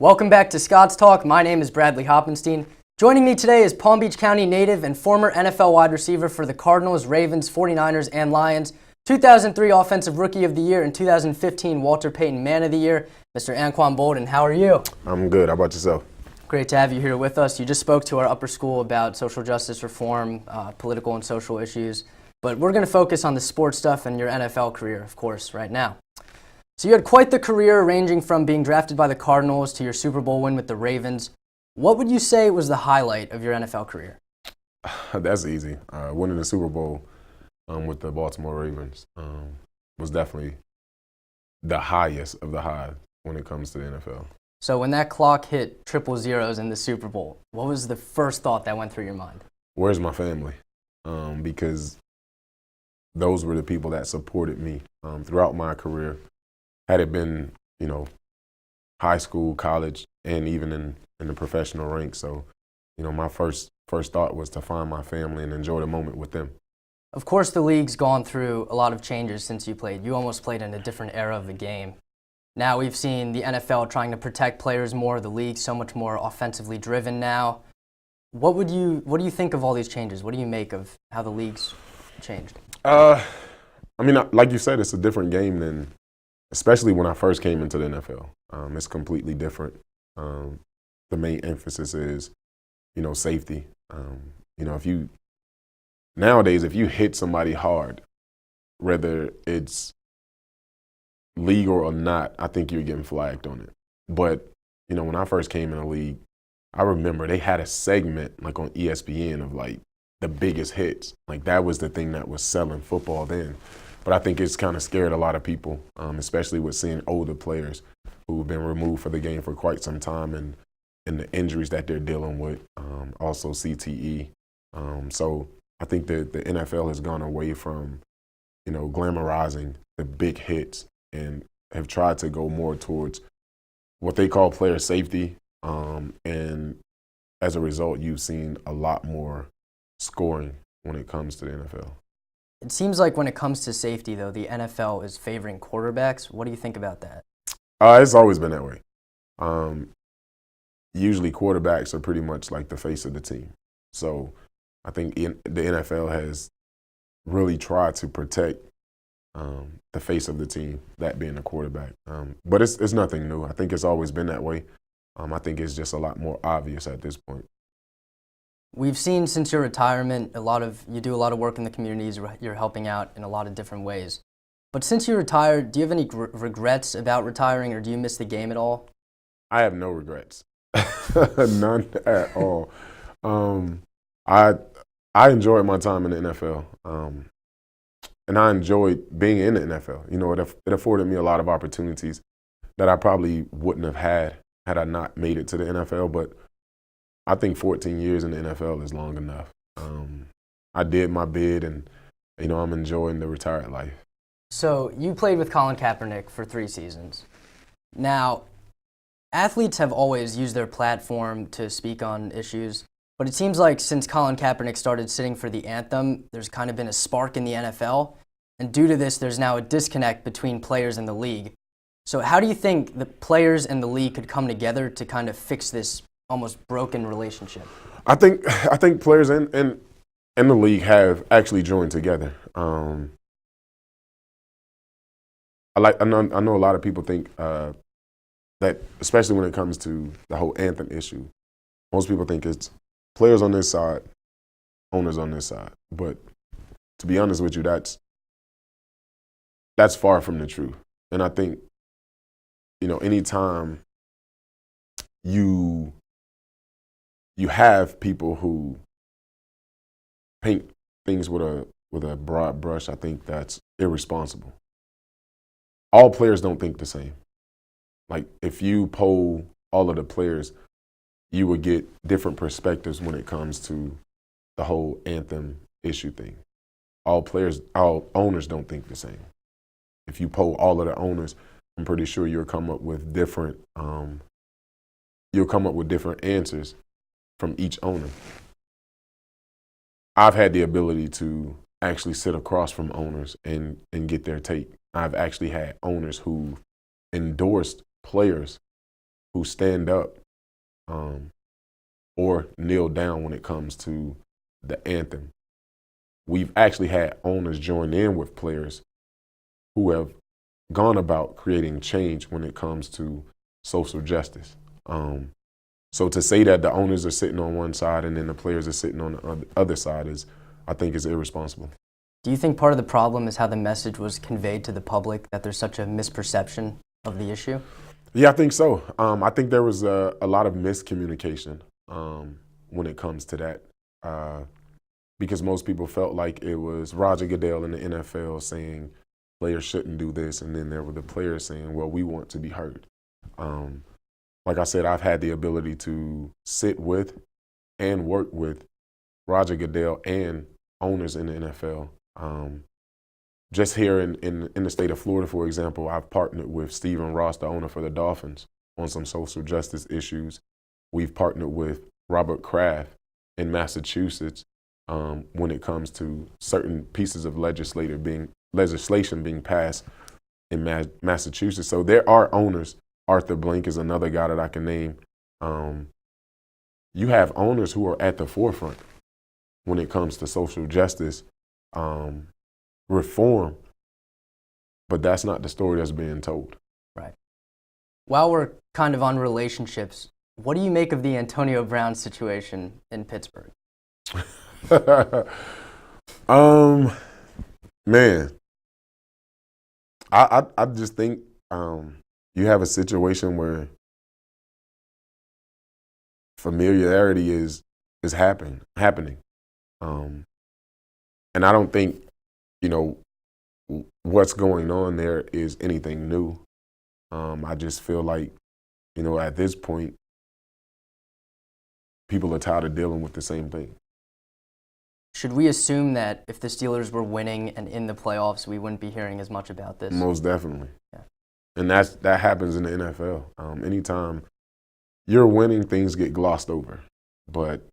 Welcome back to Scott's Talk. My name is Bradley Hoppenstein. Joining me today is Palm Beach County native and former NFL wide receiver for the Cardinals, Ravens, 49ers, and Lions, 2003 Offensive Rookie of the Year and 2015 Walter Payton Man of the Year, Mr. Anquan Boldin. How are you? I'm good. How about yourself? Great to have you here with us. You just spoke to our upper school about social justice reform, political and social issues, but we're going to focus on the sports stuff and your NFL career, of course, right now. So you had quite the career, ranging from being drafted by the Cardinals to your Super Bowl win with the Ravens. What would you say was the highlight of your NFL career? That's easy. Winning the Super Bowl with the Baltimore Ravens was definitely the highest of the high when it comes to the NFL. So when that clock hit triple zeros in the Super Bowl, what was the first thought that went through your mind? Where's my family? Because those were the people that supported me throughout my career. Had it been, high school, college, and even in the professional ranks. So, my first thought was to find my family and enjoy the moment with them. Of course, the league's gone through a lot of changes since you played. You almost played in a different era of the game. Now we've seen the NFL trying to protect players more, the league so much more offensively driven now. What do you think of all these changes? What do you make of how the league's changed? Like you said, it's a different game than, especially when I first came into the NFL. It's completely different. The main emphasis is, safety. Nowadays, if you hit somebody hard, whether it's legal or not, I think you're getting flagged on it. But, when I first came in the league, I remember they had a segment like on ESPN of like the biggest hits. Like that was the thing that was selling football then. But I think it's kind of scared a lot of people, especially with seeing older players who've been removed for the game for quite some time and the injuries that they're dealing with, also CTE. So I think that the NFL has gone away from, glamorizing the big hits and have tried to go more towards what they call player safety. And as a result, you've seen a lot more scoring when it comes to the NFL. It seems like when it comes to safety, though, the NFL is favoring quarterbacks. What do you think about that? It's always been that way. Usually quarterbacks are pretty much like the face of the team. So I think the NFL has really tried to protect the face of the team, that being the quarterback. But it's nothing new. I think it's always been that way. I think it's just a lot more obvious at this point. We've seen since your retirement, you do a lot of work in the communities. You're helping out in a lot of different ways. But since you retired, do you have any regrets about retiring, or do you miss the game at all? I have no regrets, none at all. I enjoyed my time in the NFL, and I enjoyed being in the NFL. It afforded me a lot of opportunities that I probably wouldn't have had I not made it to the NFL. But I think 14 years in the NFL is long enough. I did my bid, and I'm enjoying the retired life. So you played with Colin Kaepernick for 3 seasons. Now, athletes have always used their platform to speak on issues, but it seems like since Colin Kaepernick started sitting for the anthem, there's kind of been a spark in the NFL, and due to this, there's now a disconnect between players and the league. So how do you think the players and the league could come together to kind of fix this almost broken relationship? I think players and the league have actually joined together. I know a lot of people think that, especially when it comes to the whole anthem issue, most people think it's players on this side, owners on this side. But to be honest with you, that's far from the truth. And I think, anytime you have people who paint things with a broad brush, I think that's irresponsible. All players don't think the same. Like, if you poll all of the players, you would get different perspectives when it comes to the whole anthem issue thing. All owners don't think the same. If you poll all of the owners, I'm pretty sure you'll come up with different answers from each owner. I've had the ability to actually sit across from owners and get their take. I've actually had owners who endorsed players who stand up or kneel down when it comes to the anthem. We've actually had owners join in with players who have gone about creating change when it comes to social justice. So to say that the owners are sitting on one side and then the players are sitting on the other side I think is irresponsible. Do you think part of the problem is how the message was conveyed to the public, that there's such a misperception of the issue? Yeah, I think so. I think there was a lot of miscommunication when it comes to that, because most people felt like it was Roger Goodell in the NFL saying players shouldn't do this, and then there were the players saying, well, we want to be heard. Like I said, I've had the ability to sit with and work with Roger Goodell and owners in the NFL. Just here in the state of Florida, for example, I've partnered with Stephen Ross, the owner for the Dolphins, on some social justice issues. We've partnered with Robert Kraft in Massachusetts when it comes to certain pieces of legislation being passed in Massachusetts. So there are owners. Arthur Blank is another guy that I can name. You have owners who are at the forefront when it comes to social justice reform, but that's not the story that's being told. Right. While we're kind of on relationships, what do you make of the Antonio Brown situation in Pittsburgh? Man, I just think you have a situation where familiarity is happening. And I don't think, what's going on there is anything new. I just feel like, at this point, people are tired of dealing with the same thing. Should we assume that if the Steelers were winning and in the playoffs, we wouldn't be hearing as much about this? Most definitely. Yeah. And that happens in the NFL. Anytime you're winning, things get glossed over. But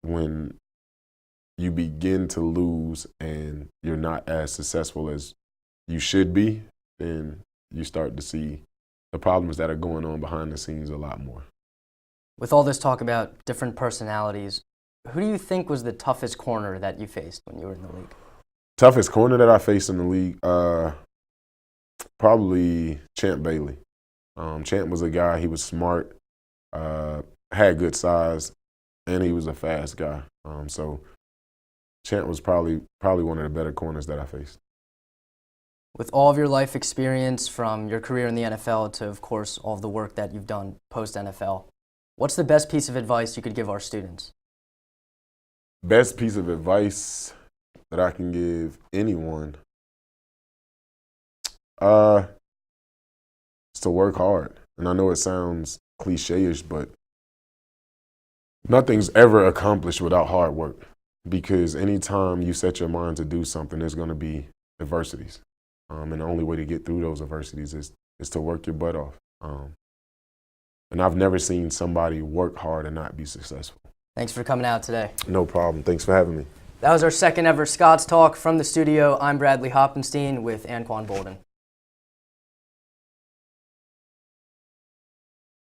when you begin to lose and you're not as successful as you should be, then you start to see the problems that are going on behind the scenes a lot more. With all this talk about different personalities, who do you think was the toughest corner that you faced when you were in the league? Toughest corner that I faced in the league? Probably Champ Bailey. Champ was a guy, he was smart, had good size, and he was a fast guy. So Champ was probably one of the better corners that I faced. With all of your life experience, from your career in the NFL to, of course, all of the work that you've done post-NFL, what's the best piece of advice you could give our students? Best piece of advice that I can give anyone is to work hard. And I know it sounds cliche-ish, but nothing's ever accomplished without hard work. Because anytime you set your mind to do something, there's going to be adversities. And the only way to get through those adversities is to work your butt off. And I've never seen somebody work hard and not be successful. Thanks for coming out today. No problem. Thanks for having me. That was our second ever Scott's Talk from the studio. I'm Bradley Hoppenstein with Anquan Boldin.